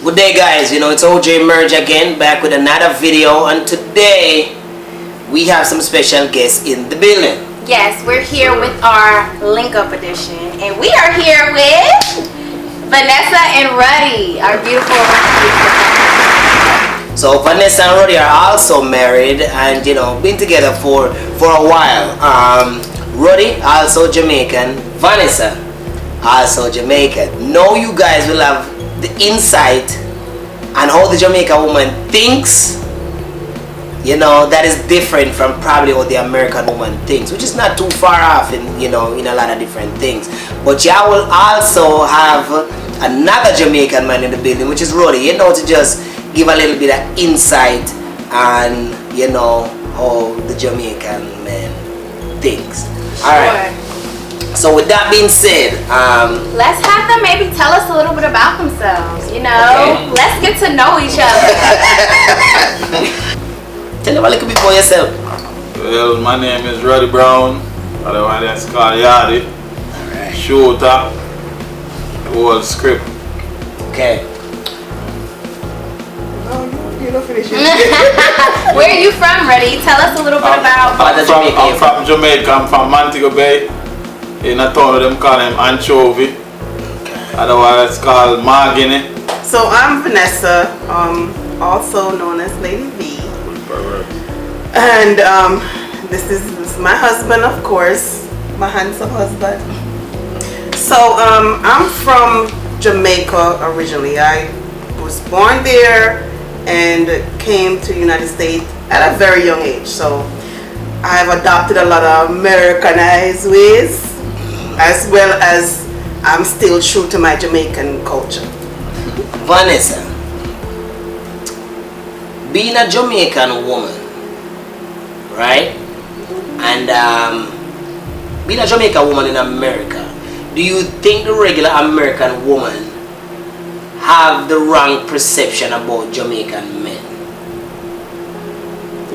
Good day, guys. It's ojmerge again, back with another video, and today we have some special guests in the building. Yes, we're here with our link up edition, and we are here with Vanessa and Ruddy, our beautiful couple. So Vanessa and Ruddy are also married and been together for a while. Ruddy also Jamaican, Vanessa also Jamaican. Now you guys will have the insight and how the Jamaican woman thinks, that is different from probably what the American woman thinks, which is not too far off in a lot of different things. But y'all will also have another Jamaican man in the building, which is Ruddy, to just give a little bit of insight on how the Jamaican man thinks. Alright. So with that being said, let's have them maybe tell us a little bit about themselves. Okay. Let's get to know each other. Tell them a little bit about yourself. Well, my name is Ruddy Brown, otherwise called Yardie. Alright. Shooter, whole script. Okay. Where are you from, Ruddy? Tell us a little bit about. I'm from Jamaica. I'm from Montego Bay. In a town them call him Anchovy. Otherwise called Margini. So I'm Vanessa, also known as Lady V. And this is my husband, of course, my handsome husband. So I'm from Jamaica originally. I was born there and came to the United States at a very young age. So I've adopted a lot of Americanized ways, as well as I'm still true to my Jamaican culture. Vanessa, being a Jamaican woman, right? And being a Jamaican woman in America, do you think the regular American woman have the wrong perception about Jamaican men?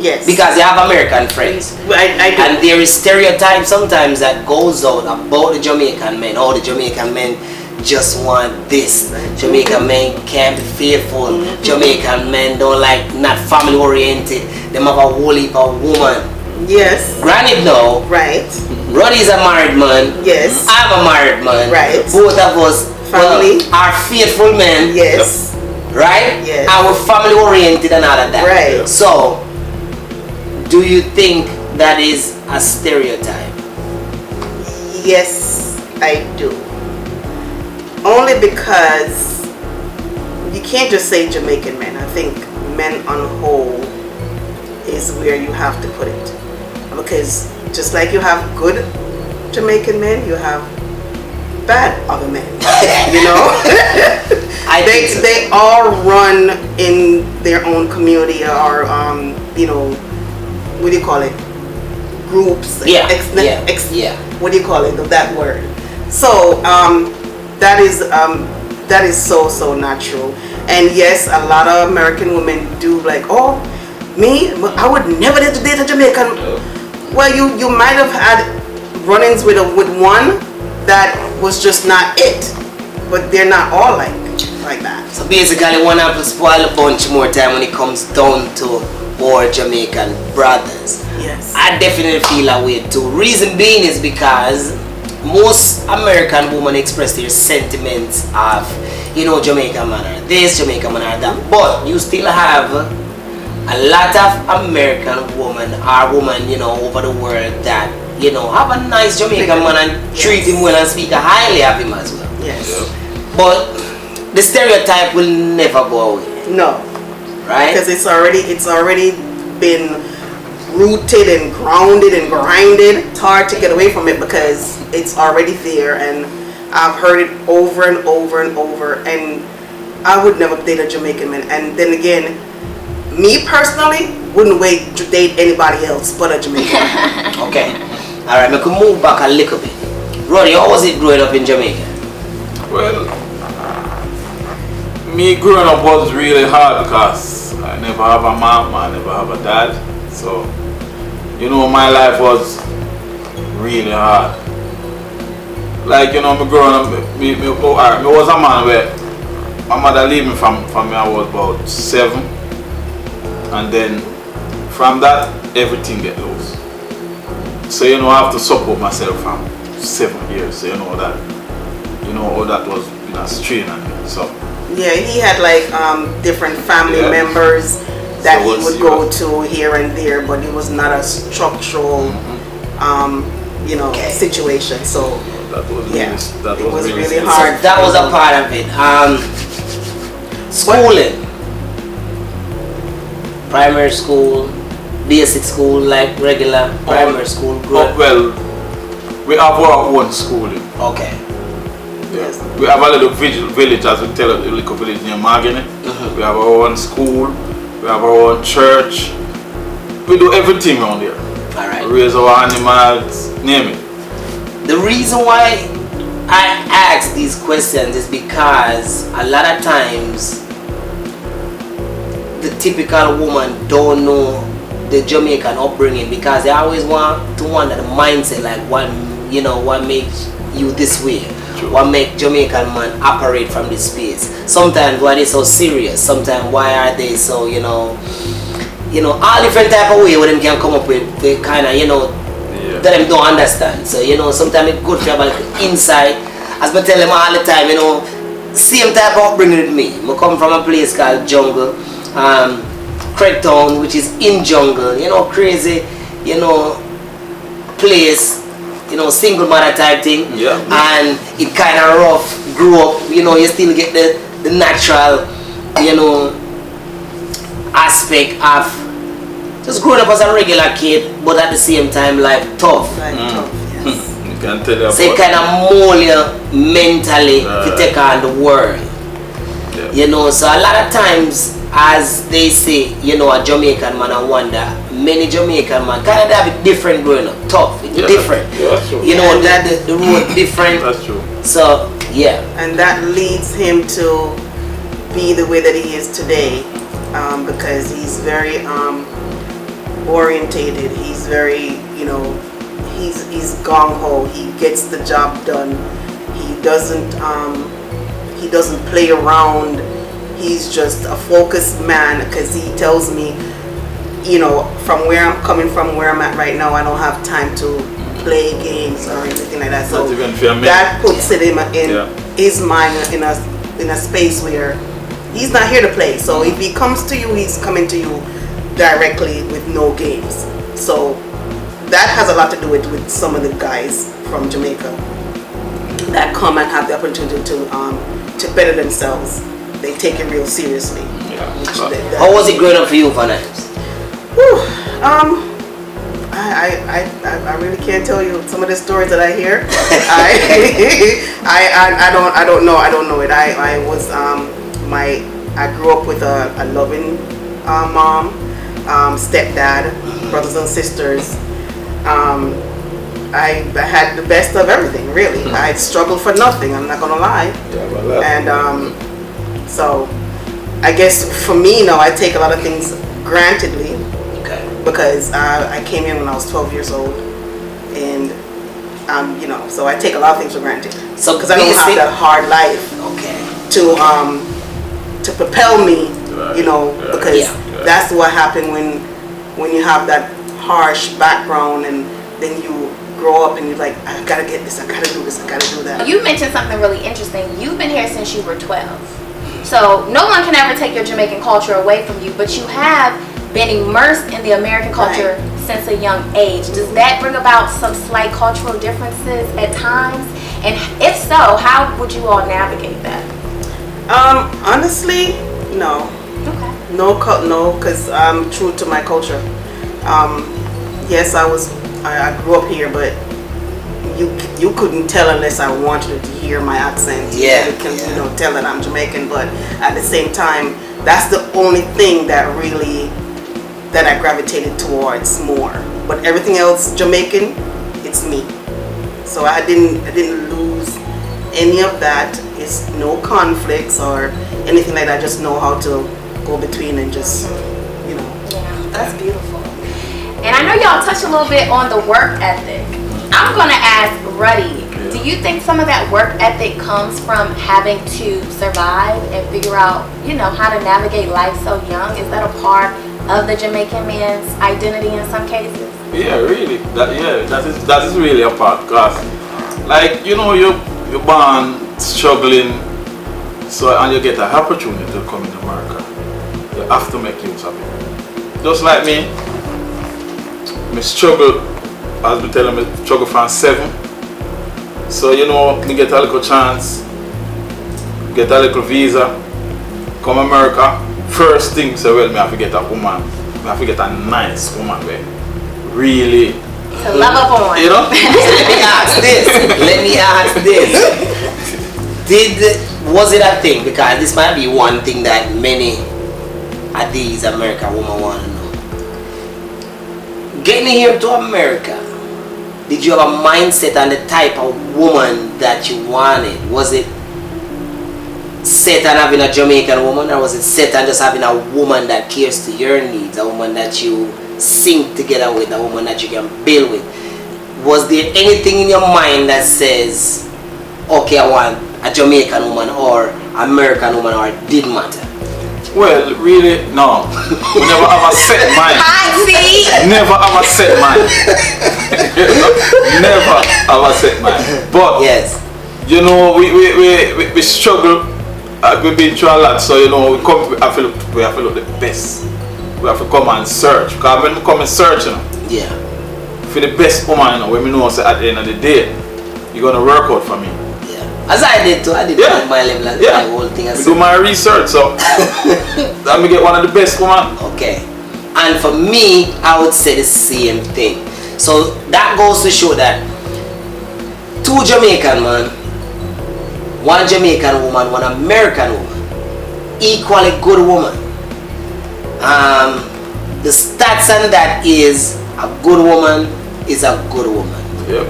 Yes. Because they have American friends. I do. And there is stereotype sometimes that goes out about the Jamaican men. Oh, the Jamaican men just want this. Jamaican men can't be faithful. Jamaican men don't not family oriented. They have a whole heap of woman. Yes. Granted now, Right. Ruddy is a married man. Yes. I'm a married man. Right. Both of us Family. are faithful men. Yes. Right? Yes. And we're family oriented and all of that. Right. So, do you think that is a stereotype? Yes, I do. Only because you can't just say Jamaican men. I think men on whole is where you have to put it. Because just like you have good Jamaican men, you have bad other men. They all run in their own community or what do you call it? Groups. What do you call it? That word. So that is so natural. And yes, a lot of American women do me, I would never date a Jamaican. Well, you might have had run-ins with one that was just not it, but they're not all like that. So basically, one have to spoil a bunch more time when it comes down to our Jamaican brothers. Yes. I definitely feel that way too. Reason being is because most American women express their sentiments of, Jamaican man are this, Jamaican man are that. But you still have a lot of American women over the world that, have a nice Jamaican man and treat him well and speak highly of him as well. Yes. But the stereotype will never go away. No. Right? Because it's already been rooted and grounded and grinded. It's hard to get away from it because it's already there, and I've heard it over and over and over, and I would never date a Jamaican man. And then again, me personally wouldn't wait to date anybody else but a Jamaican man. Okay. Alright, we can move back a little bit. Ruddy, how was it growing up in Jamaica? Well, me growing up was really hard because I never have a mom, I never have a dad. So, my life was really hard. Like, me growing up, me was a man where my mother leave me from me I was about 7, and then from that everything get loose. So you know I have to support myself from 7 years. So you know that all that was a strain on me. So yeah, he had like different family members that he would go to here and there, but it was not a structural situation. So that was really hard. So that was a part of it. Schooling, primary school, basic school, like regular primary school. Well, we have our own schooling. Okay. Yes. We have a little village, as we tell it, a little village near Margany. We have our own school. We have our own church. We do everything around here. All right. We raise our animals, name it. The reason why I ask these questions is because a lot of times the typical woman don't know the Jamaican upbringing, because they always want to wonder the mindset, like what makes you this way. True. What make Jamaican man operate from this space? Sometimes why they so serious? Sometimes why are they so all different type of way where them can come up with the kind of that them don't understand. So sometimes it's good to have a little insight. As I tell them all the time, same type of upbringing with me. I come from a place called Jungle, Craigtown, which is in jungle. Crazy, place. Single mother type thing, and it kind of rough. Grew up, you still get the natural, aspect of just growing up as a regular kid, but at the same time life tough. Yes. You can tell you So it kind of mold you mentally to take on the world. So a lot of times, as they say, a Jamaican man, I wonder, many Jamaican man kind of have it different growing up, tough, it's different. That's true. That the road different. That's true. So and that leads him to be the way that he is today, because he's very orientated. He's very, he's gung-ho. He gets the job done. He doesn't play around. He's just a focused man, because he tells me, from where I'm coming from, where I'm at right now, I don't have time to play games or anything like that. So that puts it in his mind in a space where he's not here to play. So if he comes to you, he's coming to you directly with no games. So that has a lot to do with some of the guys from Jamaica that come and have the opportunity to better themselves. They take it real seriously. How was it growing up for you, Vanessa? I really can't tell you some of the stories that I hear. I don't know it. I grew up with a loving mom, stepdad, brothers and sisters. I had the best of everything, really. I struggled for nothing, I'm not gonna lie. And so I guess for me now, I take a lot of things grantedly, because I came in when I was 12 years old, and so I take a lot of things for granted. So because I don't have that hard life to propel me, because that's what happened when you have that harsh background, and then you grow up and you're like, I gotta get this, I gotta do this, I gotta do that. You mentioned something really interesting. You've been here since you were 12. So no one can ever take your Jamaican culture away from you, but you have been immersed in the American culture since a young age. Does that bring about some slight cultural differences at times? And if so, how would you all navigate that? Honestly, no. Okay. No, because I'm true to my culture. Yes, I grew up here, but you couldn't tell unless I wanted to hear my accent. You can tell that I'm Jamaican, but at the same time, that's the only thing that I gravitated towards more. But everything else, Jamaican, it's me. So I didn't lose any of that. It's no conflicts or anything like that. I just know how to go between and just, Yeah, that's beautiful. And I know y'all touched a little bit on the work ethic. I'm gonna ask Ruddy, Do you think some of that work ethic comes from having to survive and figure out, you know, how to navigate life so young? Is that a part of the Jamaican man's identity in some cases? Yeah, really. That is really a part. Cause, like, you know, you're born struggling, so and you get an opportunity to come in America. You have to make use of it. Just like me struggle, as we tell them, struggle from 7. So, you know, me get a little chance, get a little visa, come America. First thing, so well, me have to get a woman. Me have to get a nice woman, babe. Really. To love up on. You know? Let me ask this. Was it a thing? Because this might be one thing that many of these American women want to know. Getting here to America, did you have a mindset on the type of woman that you wanted? Was it set on having a Jamaican woman, or was it set on just having a woman that cares to your needs, a woman that you sing together with, a woman that you can build with? Was there anything in your mind that says, okay, I want a Jamaican woman or American woman, or it didn't matter? Well, really, no. We never have a set mind. I see. Never have a set mind. Never have a set mind. But yes, you know, we struggle. We've been through a lot, so you know, we have to look the best. We have to come and search. Because when we come and search, you know, yeah, for the best woman, you know, when we know so at the end of the day, you're gonna work out for me. as I did too. I did my level and my whole thing. We do my research, so let me get one of the best woman. Okay, and for me, I would say the same thing. So that goes to show that 2 Jamaican man, 1 Jamaican woman, 1 American woman, equally good woman. The stats on that is a good woman is a good woman. Yeah.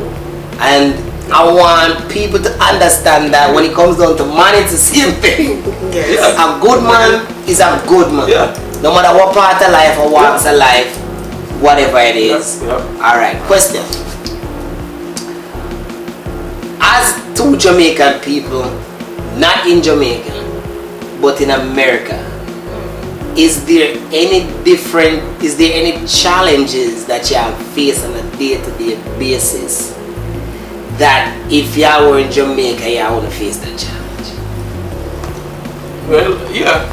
And I want people to understand that when it comes down to money, it's the same thing. Yes. A good man is a good man. Yeah. No matter what part of life or walks of life, whatever it is. Yeah. Alright, question. As 2 Jamaican people, not in Jamaica, but in America, is there any challenges that you have faced on a day-to-day basis that if you were in Jamaica, you want to face that challenge? Well, yeah,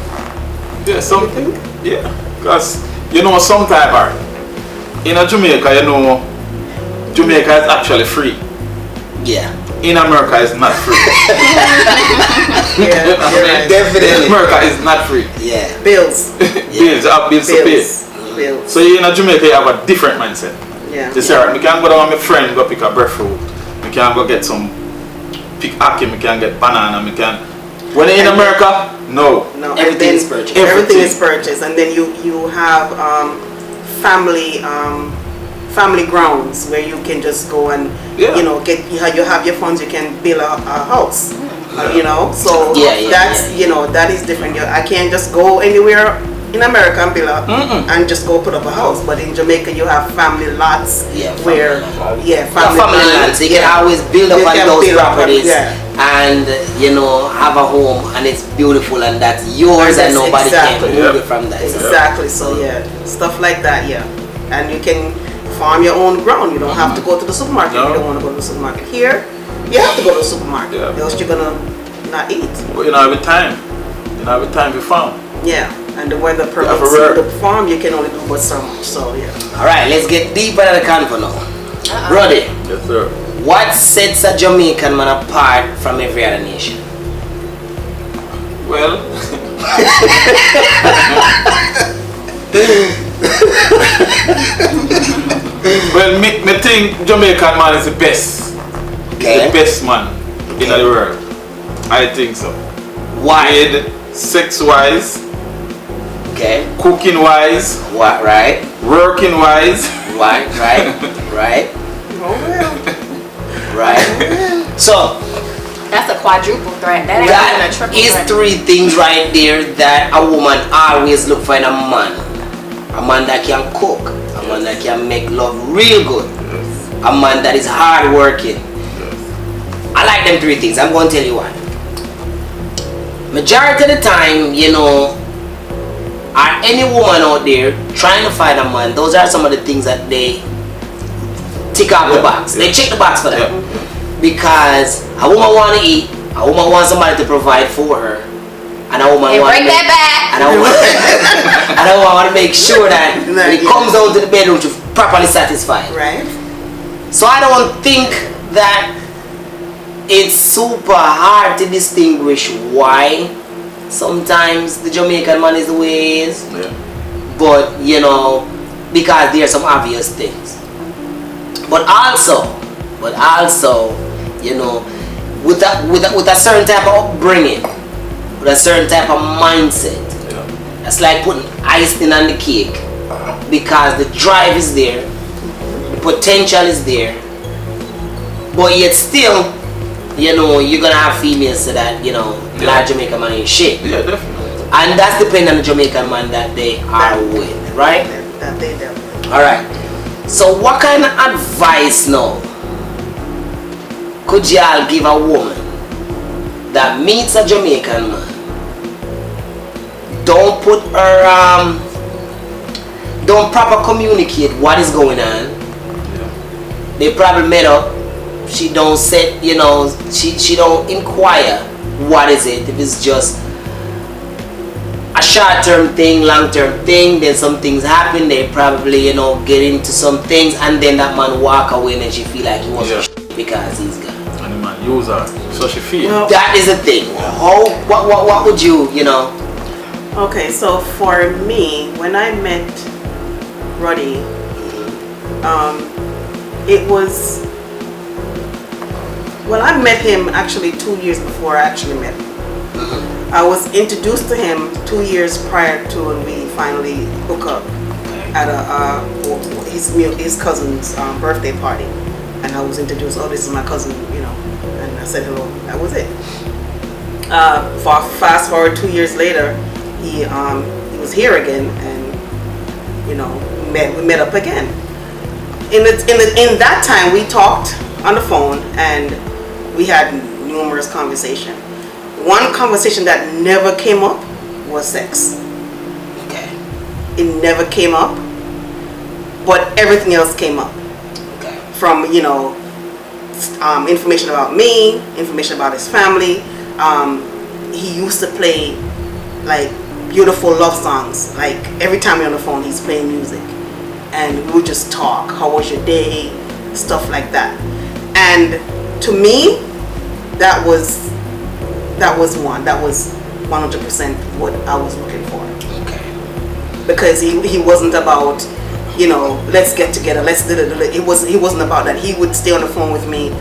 something, yeah, because you know sometimes in Jamaica, you know, Jamaica is actually free. Yeah. In America, it's not free. Definitely. America is not free. Yeah. Bills. Bills, you have bills to pay. Bills. So in Jamaica, you have a different mindset. Yeah. You say, alright, we can go down with my friend, go pick a breadfruit. We can go get some pick ackee, we can get banana, we can. When in America, no. Everything is purchased. Everything is purchased, and then you have family grounds where you can just go and you know you have your funds, you can build a house. You know, so you know, that is different. I can't just go anywhere in America and build and just go put up a house, but in Jamaica you have family lots where family lands. You can always build up on those properties and you know have a home, and it's beautiful, and that's yours, and nobody can move it from that. Exactly. So stuff like that. And you can farm your own ground. You don't have to go to the supermarket. You don't want to go to the supermarket. Here, you have to go to the supermarket. Else you're gonna not eat. But you know, every time you farm. Yeah, and the weather permits the farm. You can only do but so much. So All right, let's get deeper into the convo now. Ruddy. Yes, sir. What sets a Jamaican man apart from every other nation? Well. Well, me think Jamaican man is the best. Okay. The best man in the world. I think so. Why? Sex wise. Okay. Cooking wise. What? Right. Working wise. Right. Right. So that's a quadruple threat. That ain't even a triple is threat. 3 things right there that a woman always look for in a man. A man that can cook, a man that can make love real good, a man that is hard working. I like them three things. I'm going to tell you why. Majority of the time, you know, are any woman out there trying to find a man, those are some of the things that they tick off the box. They check the box for them. Because a woman want to eat, a woman wants somebody to provide for her, and a woman bring that back. And a woman want to make sure that when it comes out to the bedroom, she's properly satisfied. Right. So I don't think that it's super hard to distinguish why sometimes the Jamaican man is the way he is. Yeah. But you know, because there are some obvious things. But also, you know, with a certain type of upbringing, with a certain type of mindset, it's like putting icing on the cake, because the drive is there, the potential is there, but yet still, you know, you're gonna have females say that, you know, large Jamaican man ain't shit. Yeah, definitely. And that's depending on the Jamaican man that they are with, right? That they do. Alright. So what kind of advice now could y'all give a woman that meets a Jamaican man? Don't put her don't proper communicate what is going on. They probably met up. She don't set, you know, she don't inquire what is it. If it's just a short-term thing, long-term thing, then some things happen. They probably, you know, get into some things, and then that man walk away, and then she feel like he was because he's gone. And the man use her, so she feel. Well, that is the thing. What would you, you know? Okay, so for me, when I met Ruddy, it was, well, I met him actually 2 years before I actually met him. I was introduced to him 2 years prior to when we finally hook up at his cousin's birthday party, and I was introduced. Oh, this is my cousin, you know, and I said hello. That was it. Fast forward 2 years later, he was here again, and you know, we met up again. In that time, we talked on the phone, and we had numerous conversations. One conversation that never came up was sex. Okay. It never came up, but everything else came up. Okay. From, you know, information about me, information about his family. He used to play like beautiful love songs. Like every time we're on the phone, he's playing music, and we would just talk. How was your day? Stuff like that. And to me, that was 100% what I was looking for. Okay. Because he wasn't about, you know, let's get together, let's do it. He wasn't about that. He would stay on the phone with me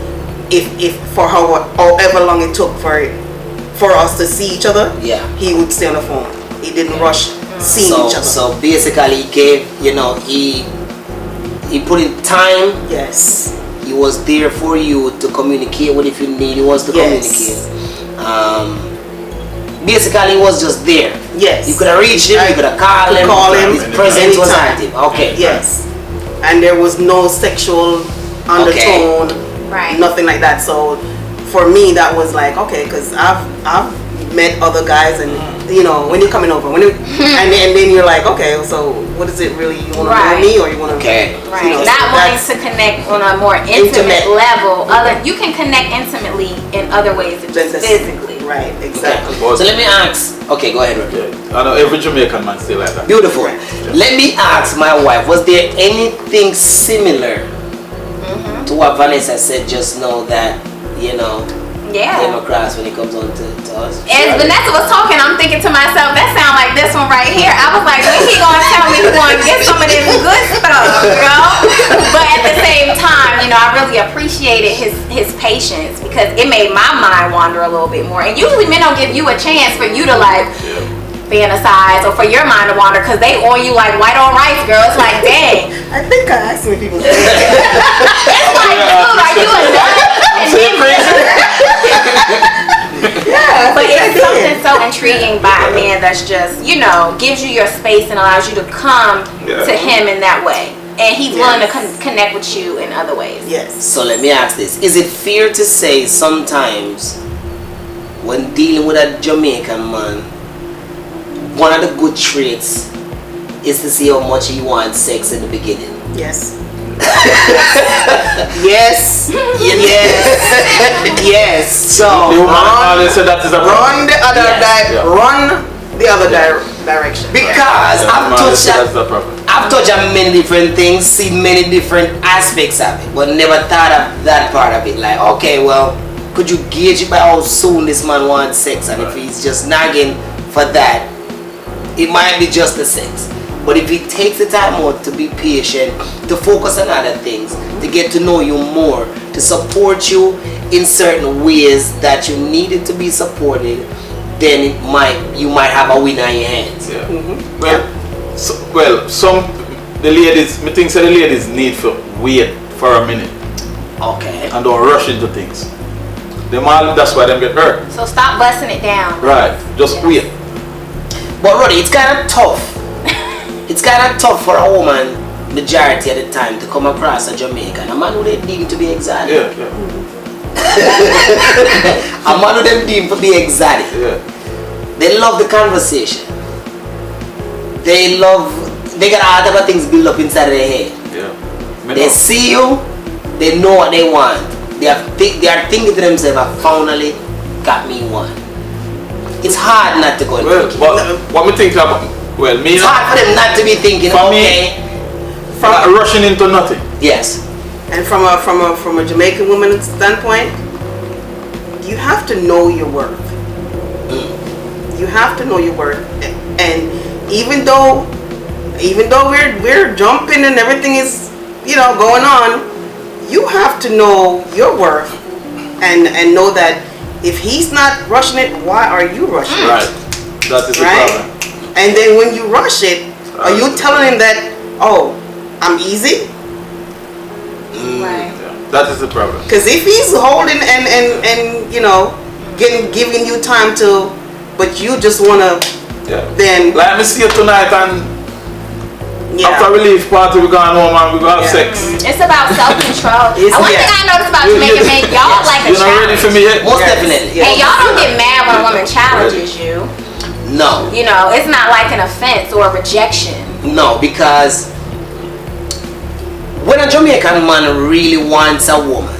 if for however long it took for us to see each other. Yeah. He would stay on the phone. He didn't rush seeing each other. So basically, he gave, you know, he put in time. Yes. He was there for you to communicate with if you need. He was to communicate. Basically, he was just there. Yes. You could have reached him. You could have called him. His presence was active. Okay. Yes. And there was no sexual undertone. Right. Nothing like that. So for me, that was like, okay, because I've met other guys, and you know, when you're coming over, and then you're like, okay, so what is it really? You want to know me, or you want to? Right. You know, Not wanting to connect on a more intimate level. You can connect intimately in other ways than just physically. Right. Exactly. Okay. So let me ask. Okay, go ahead, Ruddy. I know every Jamaican man still like that. Beautiful. Let me ask my wife. Was there anything similar to what Vanessa said just now that, you know, came across when it comes on to us? As Vanessa was talking, I'm thinking to myself, that sound like this one right here. I was like, when he gonna tell me he's gonna get some of this good stuff, you know? But at the same time, you know, I really appreciated his patience, because it made my mind wander a little bit more. And usually men don't give you a chance for you to like fantasize or for your mind to wander, because they on you like white on rice, girl. It's like, dang. I think I asked many people. It's like, dude, are you a nut? Yeah, but it's something so intriguing by a man that's just, you know, gives you your space and allows you to come to him in that way. and he's willing to connect with you in other ways. Yes. So let me ask this: is it fair to say sometimes when dealing with a Jamaican man, one of the good traits is to see how much he wants sex in the beginning? Yes. Yes. Yes. So run the other direction. Because I've touched on many different things, seen many different aspects of it, but never thought of that part of it. Like, okay, well, could you gauge it by how soon this man wants sex? And if he's just nagging for that, it might be just the sex. But if he takes the time out to be patient, to focus on other things, to get to know you more, to support you in certain ways that you needed to be supported, then you might have a win on your hands. Yeah. Mm-hmm. The ladies need to wait for a minute. Okay. And don't rush into things. That's why they get hurt. So stop busting it down. Right. Just wait. But Ruddy, it's kind of tough. It's kind of tough for a woman, majority of the time, to come across a Jamaican, a man who they deem to be exotic. Yeah. A man who they deem to be exotic. Yeah. They love the conversation. They got all type of things built up inside their head. Yeah. They see you, they know what they want. They are thinking to themselves, I finally got me one. It's hard not to go and think. But what me think about, it's hard for them not to be thinking, for okay. From rushing into nothing. Yes. And from a Jamaican woman's standpoint, you have to know your worth. You have to know your worth. And even though we're jumping and everything is, going on, you have to know your worth and know that if he's not rushing it, why are you rushing it? Right. That is the problem. And then when you rush it, are you telling him that, oh, I'm easy? Right. Yeah, that is the problem. Because if he's holding and giving you time to, but you just wanna, then let me see you tonight and after we leave party we going home and we go have sex. It's about self-control. And one thing I noticed about Jamaican men, y'all like a challenge. You're not ready for me yet? Most definitely. And y'all don't get mad when a woman challenges you. No. It's not like an offense or a rejection. No, because when a Jamaican man really wants a woman,